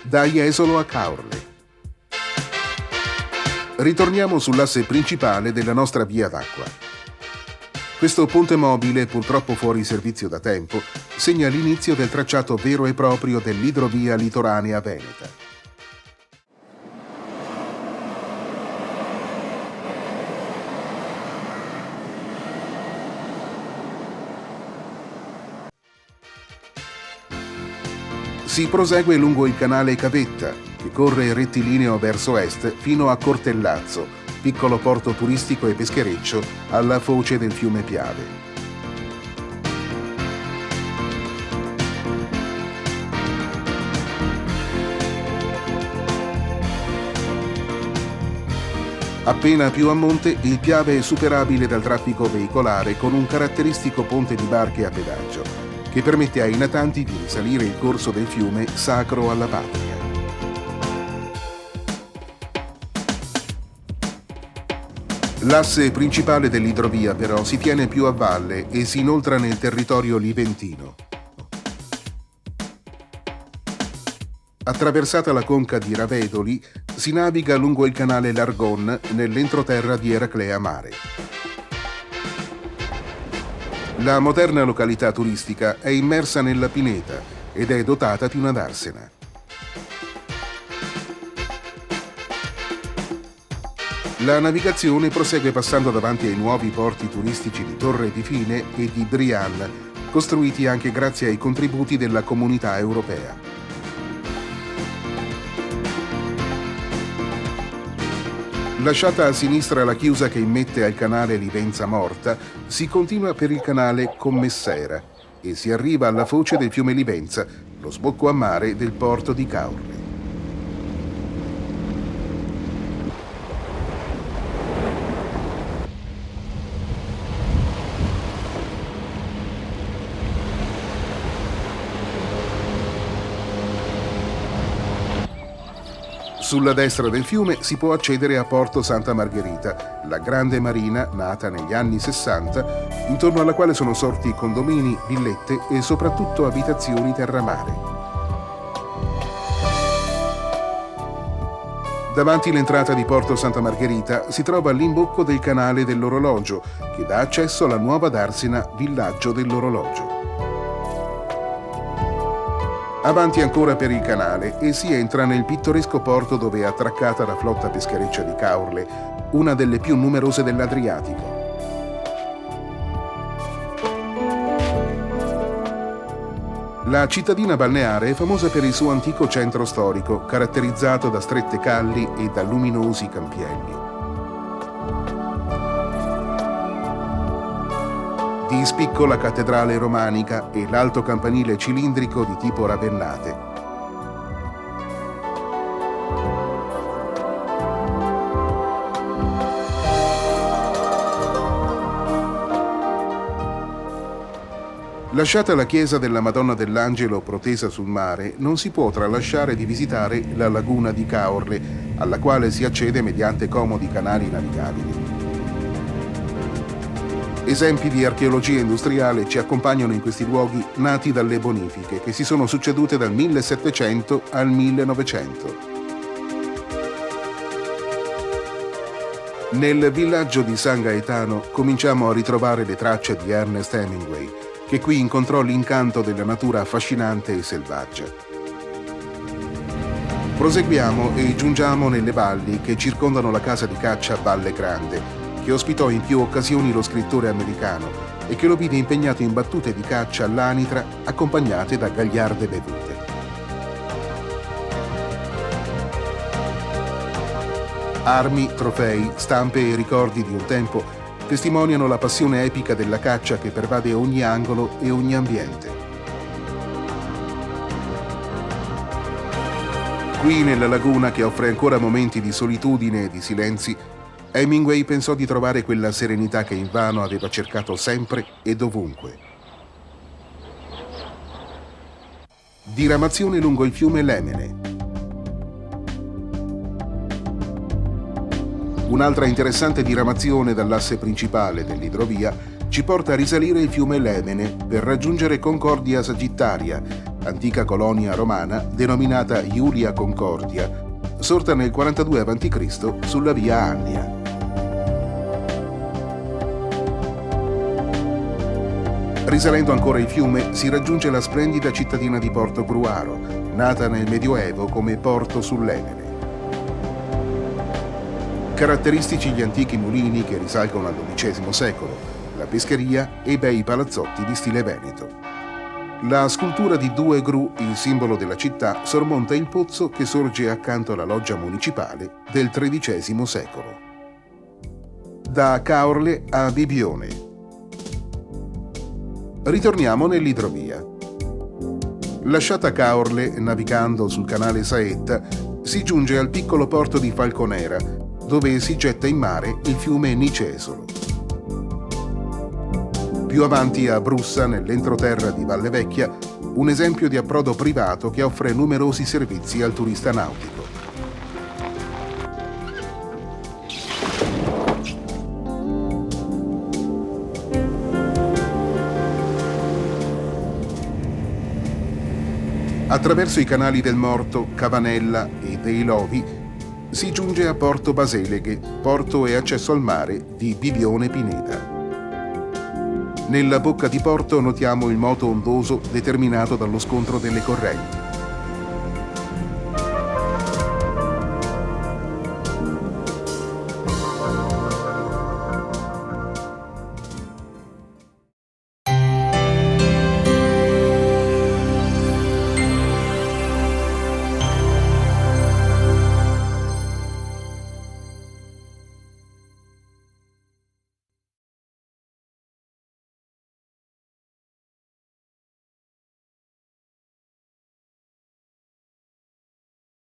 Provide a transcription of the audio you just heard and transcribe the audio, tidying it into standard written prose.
da Jesolo a Caorle. Ritorniamo sull'asse principale della nostra via d'acqua. Questo ponte mobile, purtroppo fuori servizio da tempo, segna l'inizio del tracciato vero e proprio dell'idrovia litoranea veneta. Si prosegue lungo il canale Cavetta, che corre rettilineo verso est fino a Cortellazzo, piccolo porto turistico e peschereccio alla foce del fiume Piave. Appena più a monte, il Piave è superabile dal traffico veicolare con un caratteristico ponte di barche a pedaggio, che permette ai natanti di risalire il corso del fiume sacro alla patria. L'asse principale dell'idrovia però si tiene più a valle e si inoltra nel territorio liventino. Attraversata la conca di Ravedoli, si naviga lungo il canale Largon nell'entroterra di Eraclea Mare. La moderna località turistica è immersa nella pineta ed è dotata di una darsena. La navigazione prosegue passando davanti ai nuovi porti turistici di Torre di Fine e di Brianne, costruiti anche grazie ai contributi della Comunità Europea. Lasciata a sinistra la chiusa che immette al canale Livenza Morta, si continua per il canale Commessera e si arriva alla foce del fiume Livenza, lo sbocco a mare del porto di Caorle. Sulla destra del fiume si può accedere a Porto Santa Margherita, la grande marina nata negli anni 60, intorno alla quale sono sorti condomini, villette e soprattutto abitazioni terramare. Davanti l'entrata di Porto Santa Margherita si trova l'imbocco del canale dell'Orologio, che dà accesso alla nuova darsena Villaggio dell'Orologio. Avanti ancora per il canale e si entra nel pittoresco porto dove è attraccata la flotta peschereccia di Caorle, una delle più numerose dell'Adriatico. La cittadina balneare è famosa per il suo antico centro storico, caratterizzato da strette calli e da luminosi campielli. Di spicco la cattedrale romanica e l'alto campanile cilindrico di tipo ravennate. Lasciata la chiesa della Madonna dell'Angelo protesa sul mare, non si può tralasciare di visitare la laguna di Caorle, alla quale si accede mediante comodi canali navigabili. Esempi di archeologia industriale ci accompagnano in questi luoghi nati dalle bonifiche che si sono succedute dal 1700 al 1900. Nel villaggio di San Gaetano cominciamo a ritrovare le tracce di Ernest Hemingway, che qui incontrò l'incanto della natura affascinante e selvaggia. Proseguiamo e giungiamo nelle valli che circondano la casa di caccia Valle Grande, che ospitò in più occasioni lo scrittore americano e che lo vide impegnato in battute di caccia all'anitra accompagnate da gagliarde bevute. Armi, trofei, stampe e ricordi di un tempo testimoniano la passione epica della caccia che pervade ogni angolo e ogni ambiente. Qui nella laguna, che offre ancora momenti di solitudine e di silenzi, Hemingway pensò di trovare quella serenità che invano aveva cercato sempre e dovunque. Diramazione lungo il fiume Lemene. Un'altra interessante diramazione dall'asse principale dell'idrovia ci porta a risalire il fiume Lemene per raggiungere Concordia Sagittaria, antica colonia romana denominata Iulia Concordia, sorta nel 42 a.C. sulla via Annia. Risalendo ancora il fiume si raggiunge la splendida cittadina di Porto Gruaro, nata nel Medioevo come porto sull'Emene. Caratteristici gli antichi mulini che risalgono al XII secolo, la pescheria e i bei palazzotti di stile veneto. La scultura di due gru, il simbolo della città, sormonta il pozzo che sorge accanto alla loggia municipale del XIII secolo. Da Caorle a Bibione. Ritorniamo nell'idrovia. Lasciata Caorle, navigando sul canale Saetta, si giunge al piccolo porto di Falconera, dove si getta in mare il fiume Nicesolo. Più avanti a Brussa, nell'entroterra di Valle Vecchia, un esempio di approdo privato che offre numerosi servizi al turista nautico. Attraverso i canali del Morto, Cavanella e dei Lovi si giunge a Porto Baseleghe, porto e accesso al mare di Bibione Pineta. Nella bocca di porto notiamo il moto ondoso determinato dallo scontro delle correnti.